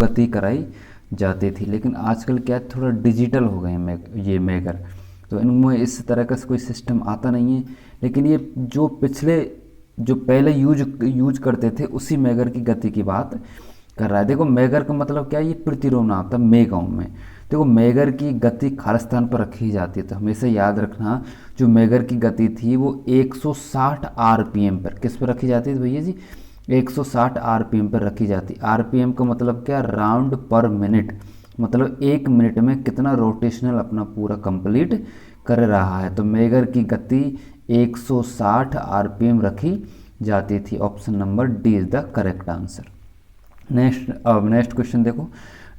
गति कराई जाती थी। लेकिन आजकल क्या है, थोड़ा डिजिटल हो गए हैं ये मेगर, तो इनमें इस तरह का कोई सिस्टम आता नहीं है। लेकिन ये जो पहले यूज करते थे उसी मेगर की गति की बात कर रहा है। देखो मेगर का मतलब क्या है, ये प्रतिरोध ना आता मेगाओं में। देखो मेगर की गति खालिस्तान पर रखी जाती है, तो हमेशा याद रखना जो मेगर की गति थी वो 160 आरपीएम पर, किस पर रखी जाती थी भैया जी, 160 आरपीएम पर रखी जाती। आरपीएम का मतलब क्या, राउंड पर मिनट, मतलब 1 मिनट में कितना रोटेशनल अपना पूरा कंप्लीट कर रहा है। तो मेगर की गति 160 आरपीएम रखी जाती थी। Option number D is the correct answer. Next question देखो,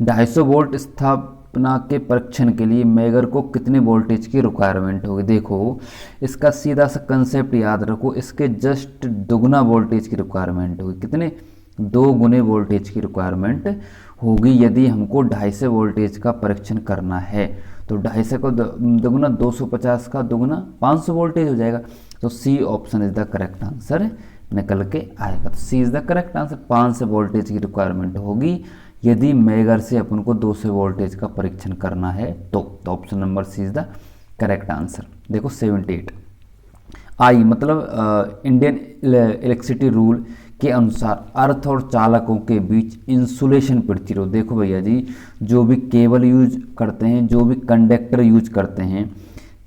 250 वोल्ट स्थापना के परीक्षण के लिए मेगर को कितने वोल्टेज की रिक्वायरमेंट होगी। देखो इसका सीधा सा कंसेप्ट याद रखो, इसके जस्ट दुगना वोल्टेज की रिक्वायरमेंट होगी। कितने, 2 गुने वोल्टेज की रिक्वायरमेंट होगी यदि हमको 250 वोल्टेज का परीक्षण करना है। तो 250 को दुगना 250 का दुगना 500 वोल्टेज हो जाएगा। तो C option is the correct answer निकल के आएगा। तो C is the correct answer. 500 voltage की रिक्वायरमेंट होगी यदि मेगर से अपन को 200 वोल्टेज का परीक्षण करना है तो option number C is the correct answer. देखो 78 आई मतलब इंडियन इलेक्ट्रिसिटी रूल के अनुसार अर्थ और चालकों के बीच इंसुलेशन प्रतिरोध। देखो भैया जी, जो भी केबल यूज करते हैं, जो भी कंडक्टर यूज करते हैं,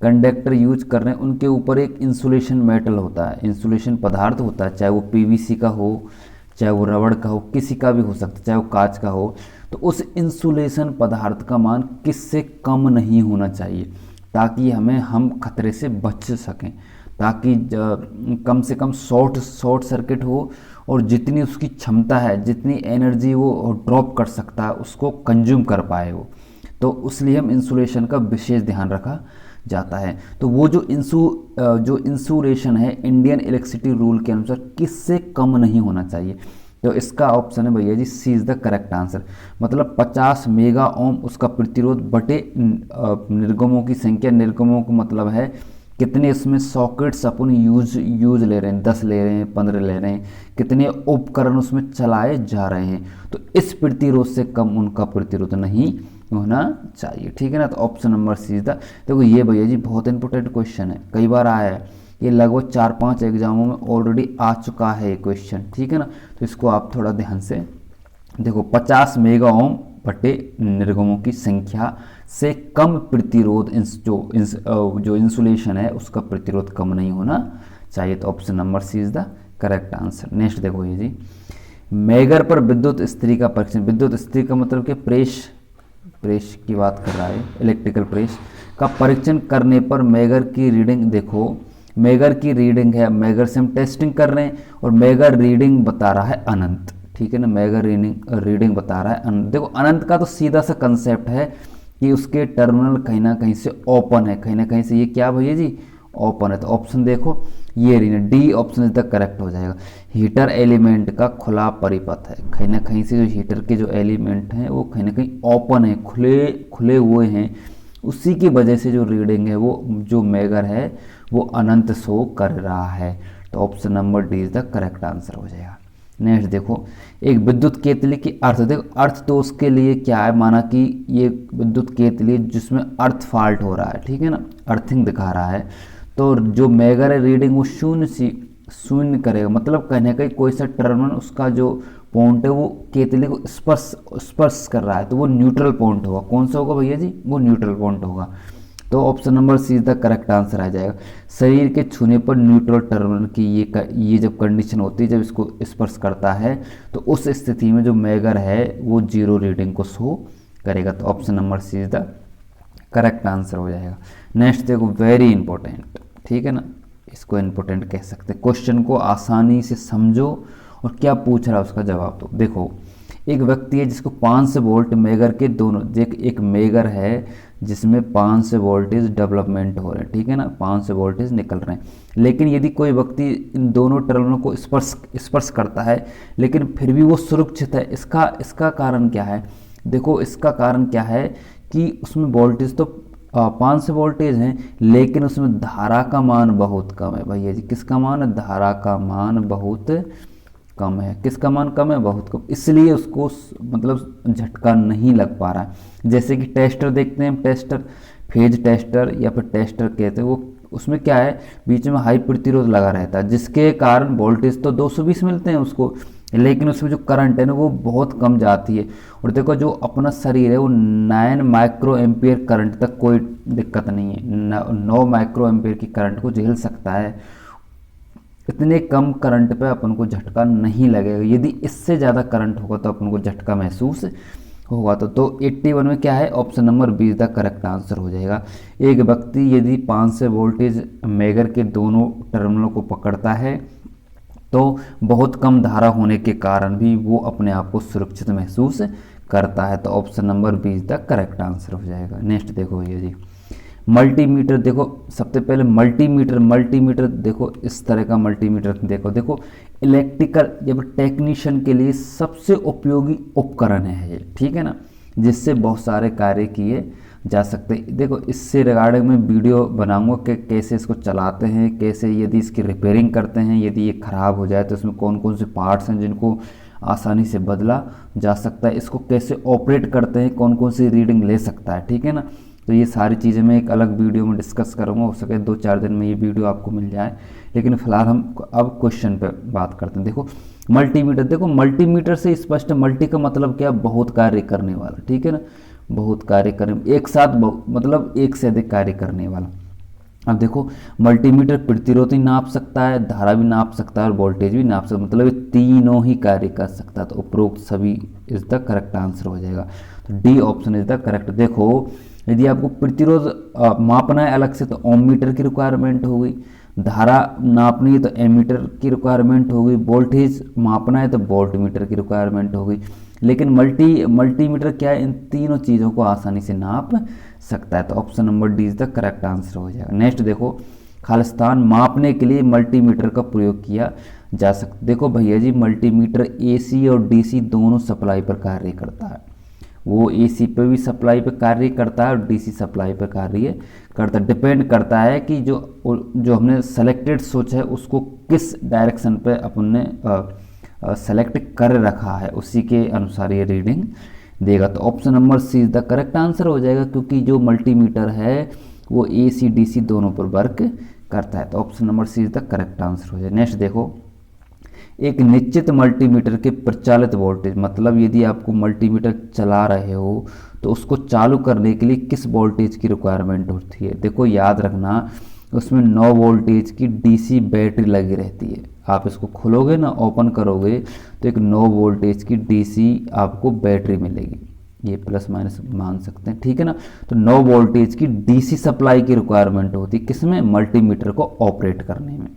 कंडक्टर यूज कर रहे हैं, उनके ऊपर एक इंसुलेशन मेटल होता है, इंसुलेशन पदार्थ होता है, चाहे वो पीवीसी का हो, चाहे वो रबड़ का हो, किसी का भी हो सकता है, चाहे वो कांच का हो। तो उस इंसुलेशन पदार्थ का मान किससे कम नहीं होना चाहिए ताकि हम खतरे से बच सकें, ताकि कम से कम शॉर्ट सर्किट हो और जितनी उसकी क्षमता है, जितनी एनर्जी वो ड्रॉप कर सकता है उसको कंज्यूम कर पाए वो। तो इसलिए हम इंसुलेशन का विशेष ध्यान रखा जाता है। तो वो जो इंसुलेशन है इंडियन इलेक्ट्रिसिटी रूल के अनुसार किससे कम नहीं होना चाहिए। तो इसका ऑप्शन है भैया जी सी इज द करेक्ट आंसर। मतलब 50 मेगा ओम उसका प्रतिरोध बटे निर्गमों की संख्या, निर्गमों को मतलब है कितने इसमें सॉकेट्स अपन यूज ले रहे हैं, 10 ले रहे हैं, 15 ले रहे हैं, कितने उपकरण उसमें चलाए जा रहे हैं। तो इस प्रतिरोध से कम उनका प्रतिरोध नहीं होना चाहिए। ठीक है ना। तो option number C is the, देखो ये भैया जी बहुत इंपॉर्टेंट क्वेश्चन है, कई बार आया है, ये लगभग 4-5 एग्जामों में ऑलरेडी आ चुका है ये क्वेश्चन। ठीक है ना। तो इसको आप थोड़ा ध्यान से देखो, 50 मेगा ओम बटे निर्गमों की संख्या से कम प्रतिरोध जो इंसुलेशन है उसका प्रतिरोध कम नहीं होना चाहिए। तो option number C is the correct answer. Next देखो ये जी, मेगर पर विद्युत स्त्री का परीक्षण। विद्युत स्त्री का मतलब कि प्रेस की बात कर रहा है, इलेक्ट्रिकल प्रेस का परीक्षण करने पर मेगर की रीडिंग, देखो मेगर की रीडिंग है, मेगर से हम टेस्टिंग कर रहे हैं और मेगर रीडिंग बता रहा है अनंत। ठीक है ना, मेगर रीडिंग बता रहा है अनंत। देखो अनंत का तो सीधा सा कंसेप्ट है कि उसके टर्मिनल कहीं ना कहीं से ओपन है, कहीं ना कहीं से ये क्या भैया जी ओपन है। तो ऑप्शन देखो ये D option is the correct हो जाएगा। हीटर एलिमेंट का खुला परिपथ है, कहीं ना कहीं से जो हीटर के जो एलिमेंट हैं वो कहीं ना कहीं ओपन है, खुले हुए हैं, उसी की वजह से जो रीडिंग है वो जो मेगर है वो अनंत शो कर रहा है। तो option number D is the correct answer हो जाएगा। नेक्स्ट देखो, एक विद्युत केतली की अर्थ, देखो अर्थ तो उसके लिए क्या है, माना कि ये विद्युत केतली जिसमें अर्थ फॉल्ट हो रहा है, ठीक है ना, अर्थिंग दिखा रहा है, तो जो मेगर है रीडिंग वो शून्य करेगा, मतलब कहीं ना कहीं कोई सा टर्मिनल उसका जो पॉइंट है वो केतली को स्पर्श कर रहा है, तो वो न्यूट्रल पॉइंट होगा। कौन सा होगा भैया जी, वो न्यूट्रल पॉइंट होगा। तो option number C is the correct answer आ जाएगा। शरीर के छूने पर न्यूट्रल टर्मिनल की ये जब कंडीशन होती है, जब इसको स्पर्श करता है तो उस स्थिति में जो मेगर है वो 0 रीडिंग को शो करेगा। तो option number C is the correct answer हो जाएगा। नेक्स्ट देखो, वेरी इंपॉर्टेंट, ठीक है ना, इसको इंपॉर्टेंट कह सकते हैं। क्वेश्चन को आसानी से समझो और क्या पूछ रहा है उसका जवाब दो। देखो एक व्यक्ति है जिसको 500 वोल्ट मेगर के दोनों, एक मेगर है जिसमें 500 वोल्टेज डेवलपमेंट हो रहे हैं, ठीक है ना, 500 वोल्टेज निकल रहे हैं, लेकिन यदि कोई व्यक्ति इन दोनों टर्मिनलों को स्पर्श करता है लेकिन फिर भी वो सुरक्षित है, इसका कारण क्या है। देखो इसका कारण क्या है कि उसमें वोल्टेज तो 500 वोल्टेज हैं लेकिन उसमें धारा का मान बहुत कम है भैया जी। किसका मान है, धारा का मान बहुत कम है। किसका मान कम है? बहुत कम, इसलिए उसको मतलब झटका नहीं लग पा रहा है। जैसे कि टेस्टर देखते हैं, टेस्टर फेज टेस्टर या फिर टेस्टर कहते हैं, वो उसमें क्या है, बीच में हाई प्रतिरोध लगा रहता है, जिसके कारण वोल्टेज तो 220 मिलते हैं उसको, लेकिन उसमें जो करंट है ना वो बहुत कम जाती है। और देखो जो अपना शरीर है वो 9 माइक्रो एम्पियर करंट तक कोई दिक्कत नहीं है, 9 माइक्रो एम्पियर की करंट को झेल सकता है। इतने कम करंट पे अपन को झटका नहीं लगेगा। यदि इससे ज़्यादा करंट होगा तो अपन को झटका महसूस होगा। तो 81 में क्या है, option number 20 the correct answer हो जाएगा। एक व्यक्ति यदि 500 वोल्टेज मेगर के दोनों टर्मिनलों को पकड़ता है तो बहुत कम धारा होने के कारण भी वो अपने आप को सुरक्षित महसूस करता है। तो option number 20 the correct answer हो जाएगा। नेक्स्ट देखो भैया जी, मल्टीमीटर देखो। सबसे पहले मल्टीमीटर देखो, इस तरह का मल्टीमीटर देखो इलेक्ट्रिकल या टेक्नीशियन के लिए सबसे उपयोगी उपकरण है ये, ठीक है ना, जिससे बहुत सारे कार्य किए जा सकते हैं। देखो इससे रिगार्डिंग में वीडियो बनाऊंगा कि कैसे इसको चलाते हैं, कैसे यदि इसकी रिपेयरिंग करते हैं, यदि ये ख़राब हो जाए तो इसमें कौन कौन से पार्ट्स हैं जिनको आसानी से बदला जा सकता है, इसको कैसे ऑपरेट करते हैं, कौन कौन सी रीडिंग ले सकता है, ठीक है ना। तो ये सारी चीज़ें मैं एक अलग वीडियो में डिस्कस करूँगा, हो सके 2-4 दिन में ये वीडियो आपको मिल जाए। लेकिन फिलहाल हम अब क्वेश्चन पे बात करते हैं। देखो मल्टीमीटर, देखो मल्टीमीटर से स्पष्ट, मल्टी का मतलब क्या, बहुत कार्य करने वाला, ठीक है ना, बहुत कार्य करने, एक साथ मतलब एक से अधिक कार्य करने वाला। अब देखो मल्टीमीटर प्रतिरोध ही नाप सकता है, धारा भी नाप सकता है और वोल्टेज भी नाप सकता है, मतलब ये तीनों ही कार्य कर सकता है। तो उपरोक्त सभी इज द करेक्ट आंसर हो जाएगा। तो D option is the correct. देखो यदि आपको प्रतिरोध मापना है अलग से तो ओम मीटर की रिक्वायरमेंट हो गई, धारा नापनी है तो एमीटर की रिक्वायरमेंट हो गई, वोल्टेज मापना है तो वोल्ट मीटर की रिक्वायरमेंट हो गई। लेकिन मल्टीमीटर क्या है, इन तीनों चीज़ों को आसानी से नाप सकता है। तो option number D is the correct answer हो जाएगा। नेक्स्ट देखो, खालिस्तान मापने के लिए मल्टीमीटर का प्रयोग किया जा सकता। देखो भैया जी, मल्टीमीटर एसी और डीसी दोनों सप्लाई पर कार्य करता है। वो एसी पे भी सप्लाई पे कार्य करता है और डीसी सप्लाई पे कार्य करता है। डिपेंड करता है कि जो हमने सेलेक्टेड सोच है उसको किस डायरेक्शन पे अपन ने सेलेक्ट कर रखा है, उसी के अनुसार ये रीडिंग देगा। तो option number C is the correct answer हो जाएगा, क्योंकि जो मल्टीमीटर है वो एसी डीसी दोनों पर वर्क करता है। तो option number C is the correct answer हो जाएगा। नेक्स्ट देखो, एक निश्चित मल्टीमीटर के प्रचालित वोल्टेज, मतलब यदि आपको मल्टीमीटर चला रहे हो तो उसको चालू करने के लिए किस वोल्टेज की रिक्वायरमेंट होती है। देखो याद रखना, उसमें 9 वोल्टेज की डीसी बैटरी लगी रहती है। आप इसको खोलोगे ना, ओपन करोगे तो एक 9 वोल्टेज की डीसी आपको बैटरी मिलेगी, ये प्लस माइनस मान सकते हैं, ठीक है ना। तो 9 वोल्टेज की डीसी सप्लाई की रिक्वायरमेंट होती है किसमें, मल्टीमीटर को ऑपरेट करने में।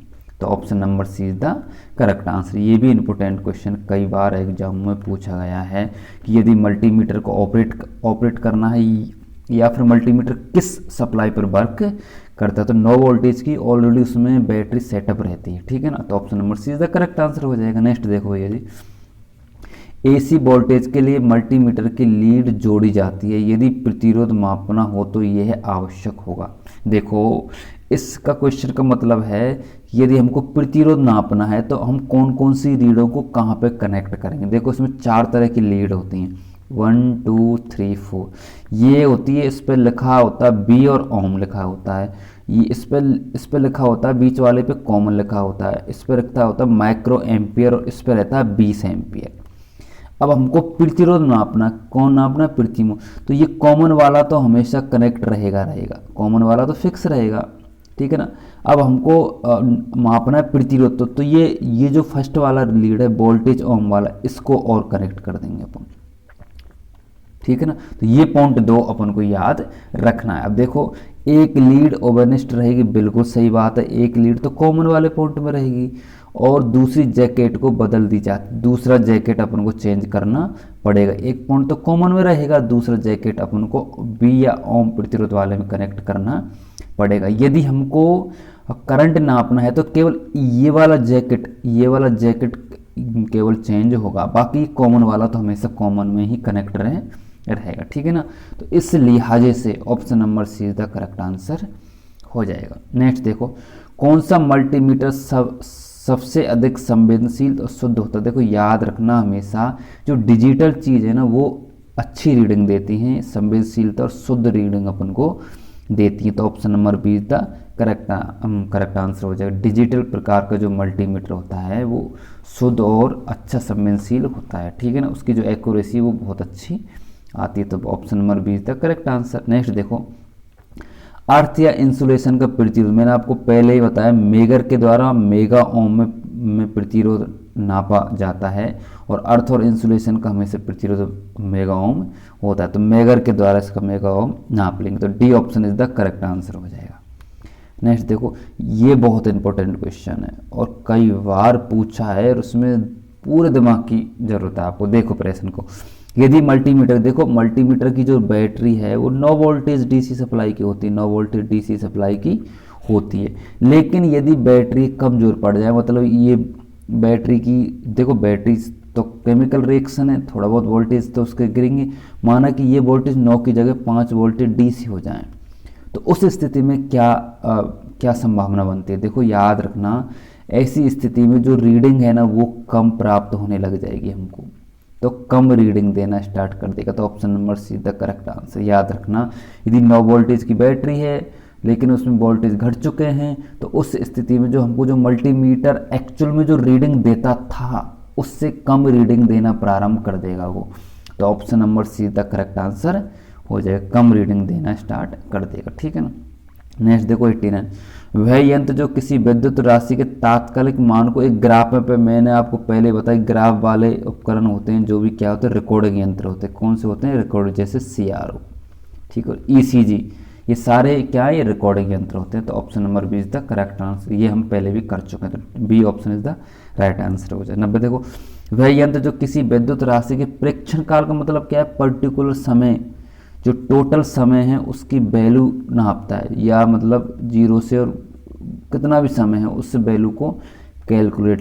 तो option number C is the correct answer. ये भी इंपॉर्टेंट क्वेश्चन कई बार एग्जाम में पूछा गया है कि यदि मल्टीमीटर को ऑपरेट करना है या फिर मल्टीमीटर किस सप्लाई पर वर्क करता है। तो 9 वोल्टेज की ऑलरेडी उसमें बैटरी सेटअप रहती है, ठीक है ना। तो option number C is the correct answer हो जाएगा। नेक्स्ट देखो भैया जी, एसी वोल्टेज के लिए मल्टीमीटर की लीड जोड़ी जाती है, यदि प्रतिरोध मापना हो तो यह आवश्यक होगा। देखो इसका क्वेश्चन का मतलब है कि यदि हमको प्रतिरोध नापना है तो हम कौन कौन सी लीडों को कहाँ पे कनेक्ट करेंगे। देखो इसमें 4 तरह की लीड होती हैं, 1 2 3 4। ये होती है, इस पर लिखा होता है बी और ओम लिखा होता है, ये इस पर लिखा होता है, बीच वाले पे कॉमन लिखा होता है, इस पर लिखा होता है माइक्रो एम्पियर और इस पर रहता है 20 एम्पियर। अब हमको प्रतिरोध नापना, कौन नापना, प्रतिरोध। तो ये कॉमन वाला तो हमेशा कनेक्ट रहेगा, कॉमन वाला तो फिक्स रहेगा, ठीक है ना। अब हमको मापना है प्रतिरोध, तो ये जो फर्स्ट वाला लीड है वोल्टेज ओम वाला, इसको और कनेक्ट कर देंगे अपन, ठीक है ना। तो ये पॉइंट 2 अपन को याद रखना है। अब देखो एक लीड ओवरनिस्ट रहेगी, बिल्कुल सही बात है, एक लीड तो कॉमन वाले पॉइंट में रहेगी और दूसरी जैकेट को बदल दी जाती, दूसरा जैकेट अपन को चेंज करना पड़ेगा। एक पॉइंट तो कॉमन में रहेगा, दूसरा जैकेट अपन को बी या ओम प्रतिरोध वाले में कनेक्ट करना पड़ेगा। यदि हमको करंट नापना है तो केवल ये वाला जैकेट केवल चेंज होगा, बाकी कॉमन वाला तो हमेशा कॉमन में ही कनेक्ट रहेगा, ठीक है ना। तो इस लिहाजे से option number C is the correct answer हो जाएगा। नेक्स्ट देखो, कौन सा मल्टीमीटर सबसे अधिक संवेदनशील और शुद्ध होता है। देखो याद रखना हमेशा, जो डिजिटल चीज़ है ना वो अच्छी रीडिंग देती हैं, संवेदनशीलता और शुद्ध रीडिंग अपन को देती है। तो option number be the correct answer हो जाएगा। डिजिटल प्रकार का जो मल्टीमीटर होता है वो शुद्ध और अच्छा संवेदनशील होता है, ठीक है ना, उसकी जो एक्यूरेसी वो बहुत अच्छी आती है। तो option number be the correct answer. Next देखो, अर्थ या इंसुलेशन का प्रतिरोध, मैंने आपको पहले ही बताया मेगर के द्वारा मेगा ओम में प्रतिरोध नापा जाता है, और अर्थ और इंसुलेशन का हमेशा प्रतिरोध मेगा ओम होता है। तो मेगर के द्वारा इसका मेगा ओम नाप लेंगे, तो D option is the correct answer हो जाएगा। नेक्स्ट देखो, ये बहुत इंपॉर्टेंट क्वेश्चन है और कई बार पूछा है और उसमें पूरे दिमाग की जरूरत है आपको। देखो प्रश्न को, यदि मल्टीमीटर, देखो मल्टीमीटर की जो बैटरी है वो 9 वोल्टेज डीसी सप्लाई की होती है, 9 वोल्टेज डीसी सप्लाई की होती है। लेकिन यदि बैटरी कमजोर पड़ जाए, मतलब ये बैटरी की, देखो बैटरी तो केमिकल रिएक्शन है, थोड़ा बहुत वोल्टेज तो उसके गिरेंगे, माना कि ये वोल्टेज 9 की जगह 5 वोल्टेज डीसी हो जाए, तो उस स्थिति में क्या संभावना बनती है। देखो याद रखना, ऐसी स्थिति में जो रीडिंग है ना वो कम प्राप्त होने लग जाएगी हमको, तो कम रीडिंग देना स्टार्ट कर देगा। तो option number see the correct answer. याद रखना, यदि 9 वोल्टेज की बैटरी है लेकिन उसमें वोल्टेज घट चुके हैं, तो उस स्थिति में जो हमको जो मल्टीमीटर एक्चुअल में जो रीडिंग देता था उससे कम रीडिंग देना प्रारंभ कर देगा वो। तो option number see the correct answer हो जाएगा, कम रीडिंग देना स्टार्ट कर देगा, ठीक है ना। नेक्स्ट देखो 89, वह यंत्र जो किसी विद्युत राशि के तात्कालिक मान को एक ग्राफ में, पे मैंने आपको पहले बताया ग्राफ वाले उपकरण होते हैं जो भी क्या होते हैं, रिकॉर्डिंग यंत्र होते हैं। कौन से होते हैं? रिकॉर्ड, जैसे CRO, ठीक है, ECG, ये सारे क्या है, ये रिकॉर्डिंग यंत्र होते हैं। तो option number B is the correct answer, ये हम पहले भी कर चुके हैं, तो B option is the right answer हो जाए। 90 देखो, वह यंत्र जो किसी विद्युत राशि के प्रेक्षण काल का मतलब क्या है, पर्टिकुलर समय, जो टोटल समय है उसकी वैल्यू नापता है, या मतलब 0 से और कितना भी समय है उस वैल्यू को कैलकुलेट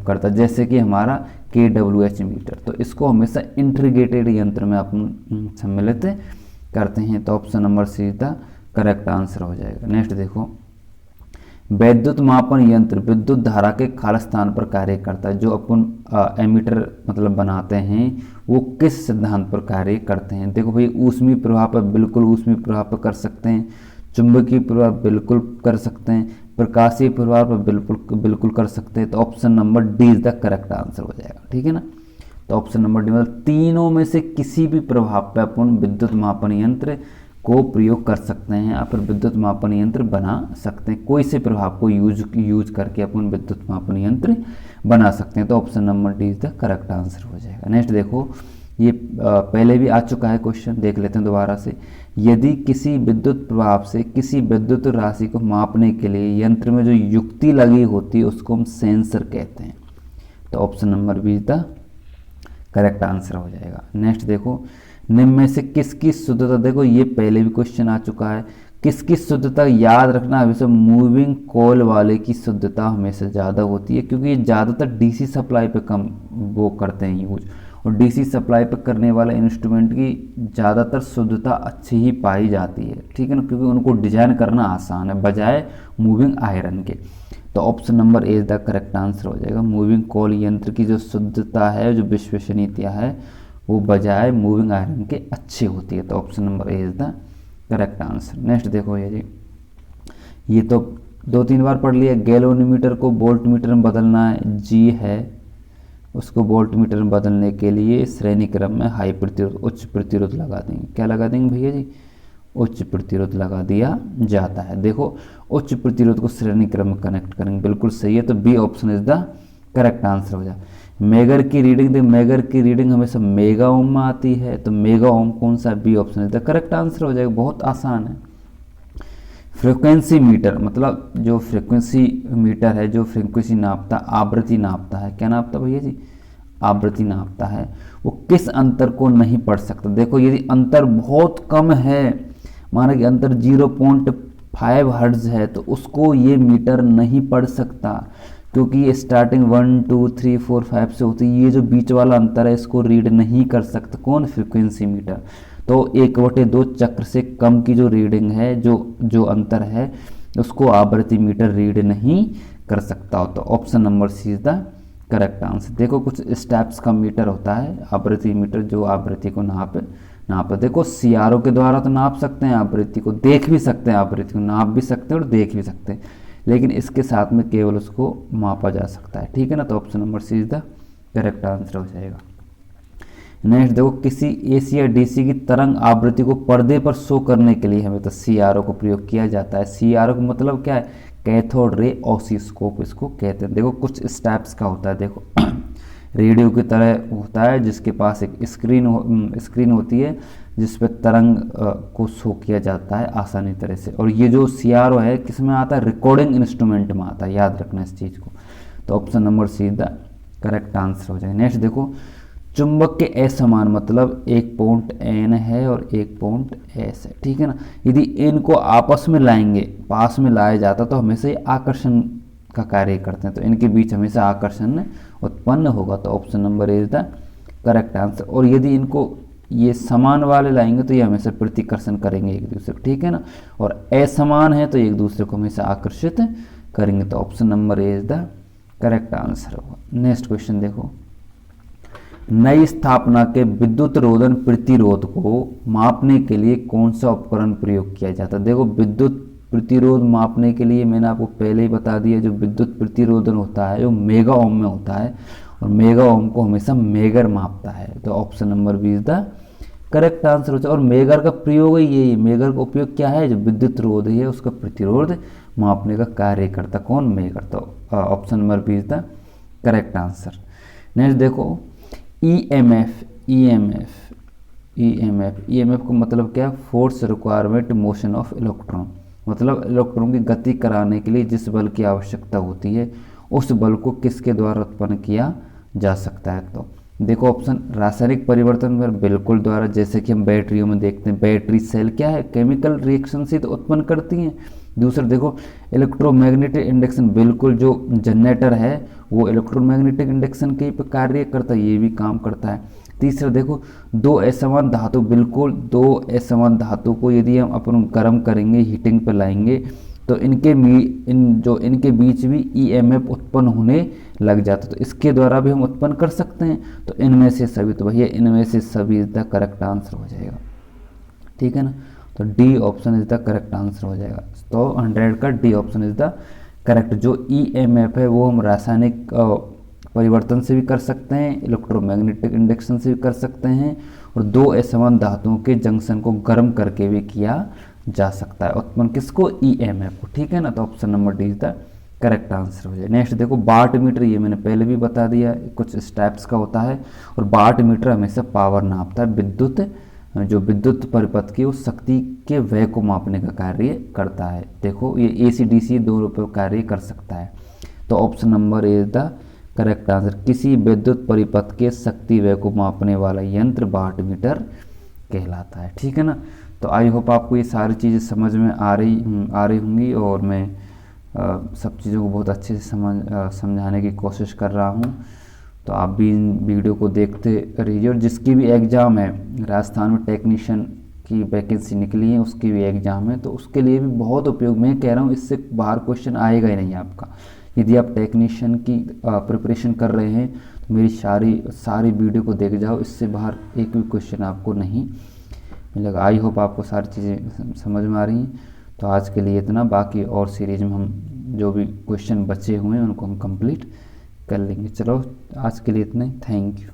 करता है, जैसे कि हमारा KWH मीटर। तो इसको हमेशा इंटीग्रेटेड यंत्र में अपन सम्मिलित करते हैं। तो option number see the correct answer हो जाएगा। नेक्स्ट देखो, वैद्युत मापन यंत्र विद्युत धारा के खाली स्थान पर कार्य करता है। जो अपन एमीटर मतलब बनाते हैं वो किस सिद्धांत पर कार्य करते हैं? देखो भाई, ऊष्मीय प्रवाह पर बिल्कुल ऊष्मीय प्रवाह पर कर सकते हैं, चुंबकीय प्रवाह बिल्कुल कर सकते हैं, प्रकाशीय प्रवाह पर बिल्कुल कर सकते हैं। तो option number D is the correct answer हो जाएगा, ठीक है ना। तो ऑप्शन नंबर डी, मतलब तीनों में से किसी भी प्रभाव पर अपन विद्युत मापन यंत्र को प्रयोग कर सकते हैं, या फिर विद्युत मापन यंत्र बना सकते हैं। कोई से प्रभाव को यूज करके अपन विद्युत मापन यंत्र बना सकते हैं। तो option number D is the correct answer हो जाएगा। नेक्स्ट देखो, ये पहले भी आ चुका है क्वेश्चन, देख लेते हैं दोबारा से। यदि किसी विद्युत प्रभाव से किसी विद्युत राशि को मापने के लिए यंत्र में जो युक्ति लगी होती है उसको हम सेंसर कहते हैं। तो option number B is the correct answer हो जाएगा। नेक्स्ट देखो, निम्न में से किसकी शुद्धता, देखो ये पहले भी क्वेश्चन आ चुका है, किसकी शुद्धता याद रखना, हमेशा मूविंग कॉइल वाले की शुद्धता हमेशा ज़्यादा होती है, क्योंकि ये ज़्यादातर डीसी सप्लाई पे कम वो करते हैं यूज, और डीसी सप्लाई पे करने वाले इंस्ट्रूमेंट की ज़्यादातर शुद्धता अच्छी ही पाई जाती है, ठीक है ना, क्योंकि उनको डिजाइन करना आसान है बजाय मूविंग आयरन के। तो option number A the correct answer हो जाएगा। मूविंग कॉइल यंत्र की जो शुद्धता है, जो विश्वसनीयता है, वो बजाय मूविंग आयरन के अच्छी होती है। तो option number A is the correct answer. Next देखो ये तो 2-3 बार पढ़ लिया। गैल्वेनोमीटर को वोल्टमीटर में बदलना है, जी है, उसको वोल्टमीटर में बदलने के लिए श्रेणी क्रम में हाई प्रतिरोध, उच्च प्रतिरोध लगा देंगे। क्या लगा देंगे भैया जी? उच्च प्रतिरोध लगा दिया जाता है। देखो, उच्च प्रतिरोध को श्रेणी क्रम में कनेक्ट करेंगे, बिल्कुल सही है। तो B option is the correct answer हो जाए। मेगर की रीडिंग, देख मेगर की रीडिंग हमेशा मेगा ओम में आती है, तो मेगा ओम कौन सा? B option is the correct answer हो जाएगा, बहुत आसान है। फ्रीक्वेंसी मीटर, मतलब जो फ्रीक्वेंसी मीटर है, जो फ्रीक्वेंसी नापता, आवृत्ति नापता है, क्या नापता भैया जी? आवृत्ति नापता है, वो किस अंतर को नहीं पढ़ सकता? देखो, यदि अंतर बहुत कम है, माना कि अंतर 0.5 हर्ट्ज है, तो उसको ये मीटर नहीं पढ़ सकता, क्योंकि ये स्टार्टिंग 1 2 3 4 5 से होती है। ये जो बीच वाला अंतर है इसको रीड नहीं कर सकता कौन? Frequency meter. तो 1/2 चक्र से कम की जो रीडिंग है, जो अंतर है, उसको आवृत्ति मीटर रीड नहीं कर सकता हो। तो option number C is the correct answer. देखो कुछ स्टेप्स का मीटर होता है आवृत्ति मीटर, जो आवृत्ति को नाप देखो सीआरओ के द्वारा तो नाप सकते हैं आवृत्ति को, देख भी सकते हैं आवृत्ति को, नाप भी सकते हैं और देख भी सकते हैं, लेकिन इसके साथ में केवल उसको मापा जा सकता है। ठीक है ना, तो option number C is the correct answer हो जाएगा। नेक्स्ट देखो, किसी एसी या डीसी की तरंग आवृत्ति को पर्दे पर शो करने के लिए हमें तो सीआरओ को प्रयोग किया जाता है। सीआरओ का मतलब क्या है, कैथोड रे ऑसिलोस्कोप इसको कहते हैं। देखो कुछ स्टेप्स का होता है, देखो रेडियो की तरह होता है जिसके पास एक स्क्रीन होती है जिस पर तरंग को शो किया जाता है आसानी तरह से। और ये जो सीआरओ है किस में आता है, रिकॉर्डिंग इंस्ट्रूमेंट में आता है, याद रखना इस चीज़ को। तो option number see the correct answer हो जाएगा। नेक्स्ट देखो, चुंबक के असमान मतलब एक पॉइंट एन है और एक पॉइंट एस है। ठीक है ना, यदि इनको आपस में लाएंगे, पास में लाया जाता तो हमेशा ये आकर्षण का कार्य करते हैं, तो इनके बीच हमेशा आकर्षण उत्पन्न होगा। तो option number A is the correct answer. और यदि इनको ये समान वाले लाएंगे तो ये हमेशा प्रतिकर्षण करेंगे एक दूसरे को। ठीक है ना, और असमान है तो एक दूसरे को हमेशा आकर्षित करेंगे। तो option number A is the correct answer होगा। नेक्स्ट क्वेश्चन देखो, नई स्थापना के विद्युत रोधन प्रतिरोध को मापने के लिए कौन सा उपकरण प्रयोग किया जाता है। देखो विद्युत प्रतिरोध मापने के लिए मैंने आपको पहले ही बता दिया, जो विद्युत प्रतिरोधन होता है वो मेगा ओम में होता है और मेगा ओम को हमेशा मेगर मापता है। तो option number B is the correct answer होता है। और मेगर का प्रयोग ही यही, मेगर का उपयोग क्या है, जो विद्युत रोध है उसका प्रतिरोध मापने का कार्य करता कौन, मेगर। तो option number B is the correct answer. Next देखो, ईएमएफ को मतलब क्या है, force requirement motion of electron, मतलब इलेक्ट्रॉन की गति कराने के लिए जिस बल की आवश्यकता होती है उस बल को किसके द्वारा उत्पन्न किया जा सकता है। तो देखो ऑप्शन, रासायनिक परिवर्तन पर बिल्कुल द्वारा, जैसे कि हम बैटरियों में देखते हैं, बैटरी सेल क्या है, केमिकल रिएक्शन से तो उत्पन्न करती हैं। दूसरा देखो इलेक्ट्रोमैग्नेटिक इंडक्शन, बिल्कुल जो जनरेटर है वो इलेक्ट्रोमैग्नेटिक इंडक्शन के पे कार्य करता है, ये भी काम करता है। तीसरा देखो, दो असमान धातु, बिल्कुल दो असमान धातु को यदि हम अपन गर्म करेंगे, हीटिंग पे लाएंगे तो इनके बीच भी ईएमएफ उत्पन्न होने लग जाता है, तो इसके द्वारा भी हम उत्पन्न कर सकते हैं। तो इनमें से सभी, तो भैया इनमें से सभी इज द करेक्ट आंसर हो जाएगा। ठीक है ना, तो D option is the correct answer हो जाएगा। तो 100 का D option is the correct. जो ईएमएफ है वो हम रासायनिक परिवर्तन से भी कर सकते हैं, इलेक्ट्रोमैग्नेटिक इंडक्शन से भी कर सकते हैं, और दो असमान धातुओं के जंक्शन को गर्म करके भी किया जा सकता है उत्पन्न, किसको, ईएमएफ को। ठीक है ना, तो option number D is the correct answer हो जाए। नेक्स्ट देखो, वाट मीटर, ये मैंने पहले भी बता दिया, कुछ स्टेप्स का होता है, और वाट मीटर हमेशा पावर नापता है, जो विद्युत परिपथ की उस शक्ति के व्यय को मापने का कार्य करता है। देखो ये एसी डीसी दोनों पर कार्य कर सकता है। तो option number A is the correct answer. किसी विद्युत परिपथ के शक्ति व्यय को मापने वाला यंत्र वाट मीटर कहलाता है। ठीक है ना, तो आई होप आपको ये सारी चीज़ें समझ में आ रही होंगी, और मैं सब चीज़ों को बहुत अच्छे से समझाने की कोशिश कर रहा हूँ। तो आप भी इन वीडियो को देखते रहिए, और जिसकी भी एग्ज़ाम है, राजस्थान में टेक्नीशियन की वैकेंसी निकली है उसकी भी एग्ज़ाम है, तो उसके लिए भी बहुत उपयोग, मैं कह रहा हूँ इससे बाहर क्वेश्चन आएगा ही नहीं आपका। यदि आप टेक्नीशियन की प्रिपरेशन कर रहे हैं तो मेरी सारी वीडियो को देख जाओ, इससे बाहर एक भी क्वेश्चन आपको नहीं मिलेगा। आई होप आपको सारी चीज़ें समझ में आ रही हैं। तो आज के लिए इतना, बाकी और सीरीज में हम जो भी क्वेश्चन बचे हुए हैं उनको हम कंप्लीट कर लेंगे। चलो आज के लिए इतना ही, थैंक यू।